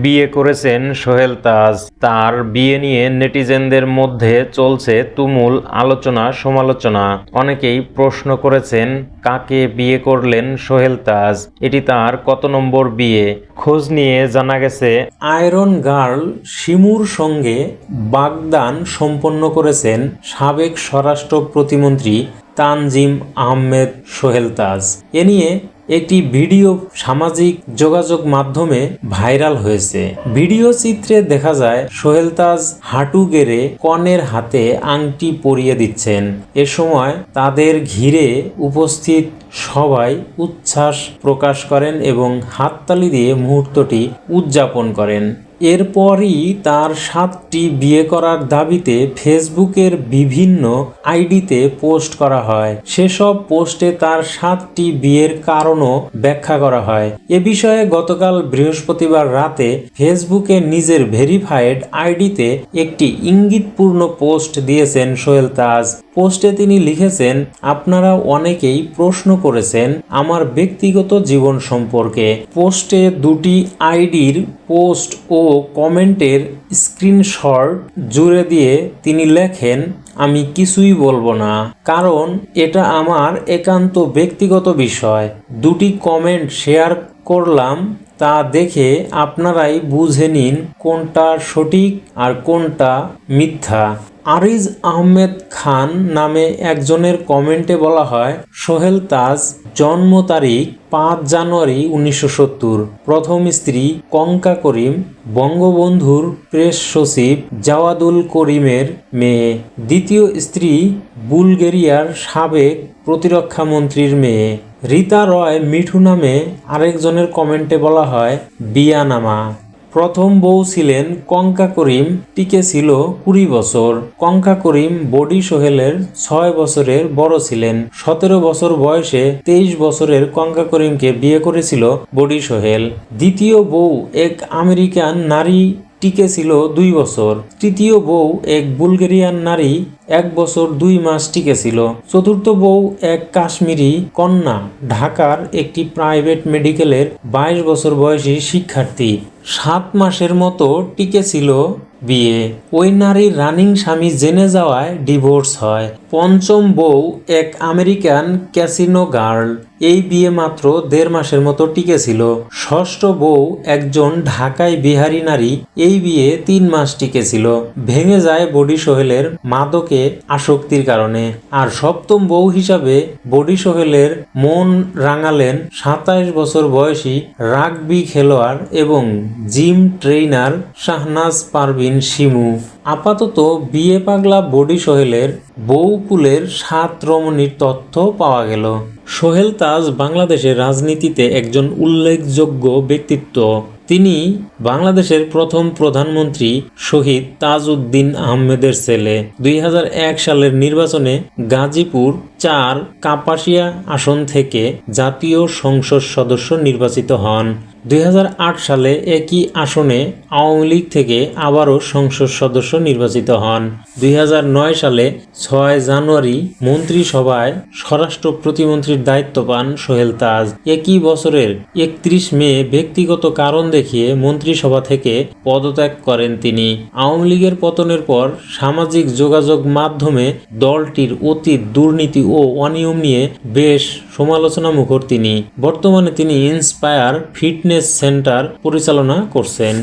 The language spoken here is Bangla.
বিয়ে করেছেন সোহেল তাজ। তার বিয়ে নিয়ে নেটিজেনদের মধ্যে চলছে তুমুল আলোচনা সমালোচনা। অনেকেই প্রশ্ন করেছেন, কাকে বিয়ে করলেন সোহেল তাজ? এটি তার কত নম্বর বিয়ে? খোঁজ নিয়ে জানা গেছে, আয়রন গার্ল শিমুর সঙ্গে বাগদান সম্পন্ন করেছেন সাবেক স্বরাষ্ট্র প্রতিমন্ত্রী তানজিম আহমেদ সোহেল তাজ। এ নিয়ে একটি ভিডিও সামাজিক যোগাযোগ মাধ্যমে ভাইরাল হয়েছে। ভিডিও চিত্রে দেখা যায় সোহেল তাজ হাঁটু গেড়ে কনের হাতে আংটি পরিয়ে দিচ্ছেন। এ সময় তাদের ঘিরে উপস্থিত সবাই উচ্ছ্বাস প্রকাশ করেন এবং হাততালি দিয়ে মুহূর্তটি উদযাপন করেন। এরপরই তার 7টি বিয়ে করার দাবিতে ফেসবুকের বিভিন্ন আইডিতে পোস্ট করা হয়। সেসব পোস্টে তার 7টি বিয়ের কারণও ব্যাখ্যা করা হয়। এ বিষয়ে গতকাল বৃহস্পতিবার রাতে ফেসবুকে নিজের ভেরিফাইড আইডিতে একটি ইঙ্গিতপূর্ণ পোস্ট দিয়েছেন সোহেল তাজ। পোস্টে তিনি লিখেছেন, আপনারা অনেকেই প্রশ্ন করেছেন আমার ব্যক্তিগত জীবন সম্পর্কে। পোস্টে দুটি আইডির পোস্ট ও কমেন্টের স্ক্রিনশট জুড়ে দিয়ে তিনি লেখেন, আমি কিছুই বলবো না, কারণ এটা আমার একান্ত ব্যক্তিগত বিষয়। দুটি কমেন্ট শেয়ার করলাম, তা দেখে আপনারাই বুঝে নিন কোনটা সঠিক আর কোনটা মিথ্যা। আরিজ আহমেদ খান নামে একজনের কমেন্টে বলা হয়, সোহেল তাজ জন্ম তারিখ 5 জানুয়ারি 1970, প্রথম স্ত্রী কঙ্কা করিম বঙ্গবন্ধুর প্রেস সচিব জাওয়াদুল করিমের মেয়ে, দ্বিতীয় স্ত্রী বুলগেরিয়ার সাবেক প্রতিরক্ষা মন্ত্রীর মেয়ে। রীতা রয় মিঠু নামে আরেকজনের কমেন্টে বলা হয়, বিয়ানামা। প্রথম বউ ছিলেন কঙ্কা করিম, টিকে ছিল 20 বছর। কঙ্কা করিম বডি সোহেলের 6 বছরের বড় ছিলেন। 17 বছর বয়সে 23 বছরের কঙ্কা করিমকে বিয়ে করেছিল বডি সোহেল। দ্বিতীয় বউ এক আমেরিকান নারী, টিকে ছিল 2 বছর। তৃতীয় বউ এক বুলগেরিয়ান নারী, 1 বছর 2 মাস টিকে ছিল। চতুর্থ বউ এক কাশ্মীরি কন্যা, ঢাকার একটি প্রাইভেট মেডিকেলের 22 বছর বয়সী শিক্ষার্থী। 7 মাসের মতো টিকে ছিল বিয়ে। ওই নারীর রানিং স্বামী জেনে যাওয়ায় ডিভোর্স হয়। পঞ্চম বউ এক আমেরিকান ক্যাসিনো গার্ল, এই বিয়ে মাত্র 1.5 মাসের মতো টিকে ছিল। ষষ্ঠ বউ একজন ঢাকায় বিহারি নারী, এই বিয়ে 3 মাস টিকে ছিল, ভেঙে যায় বডি সোহেলের মাদকে আসক্তির কারণে। আর সপ্তম বউ হিসাবে বডি সোহেলের মন রাঙালেন 27 বছর বয়সী রাগবি খেলোয়াড় এবং জিম ট্রেইনার শাহনাজ পারভিন শিমু। আপাতত বিয়ে পাগলা বডি সোহেলের বউকুলের 7 রমণীর তথ্য পাওয়া গেল। সোহেল তাজ বাংলাদেশের রাজনীতিতে একজন উল্লেখযোগ্য ব্যক্তিত্ব। তিনি বাংলাদেশের প্রথম প্রধানমন্ত্রী শহীদ তাজউদ্দিন আহমেদের ছেলে। 2001 সালের নির্বাচনে গাজীপুর 4 কাপাসিয়া আসন থেকে জাতীয় সংসদ সদস্য নির্বাচিত হন। 2008 সালে একই আসনে আওয়ামী লীগ থেকে আবারও সংসদ সদস্য নির্বাচিত হন। 2009 সালে 6 জানুয়ারি মন্ত্রিসভায় স্বরাষ্ট্র প্রতিমন্ত্রীর দায়িত্ব পান সোহেল তাজ। একই বছরের 31 মে ব্যক্তিগত কারণ দেখিয়ে মন্ত্রিসভা থেকে পদত্যাগ করেন তিনি। আওয়ামী লীগের পতনের পর সামাজিক যোগাযোগ মাধ্যমে দলটির অতীত দুর্নীতি ও অনিয়ম নিয়ে বেশ সমালোচনা মুখর তিনি। বর্তমানে তিনি ইন্সপায়ার ফিটনেস সেন্টার পরিচালনা করছেন।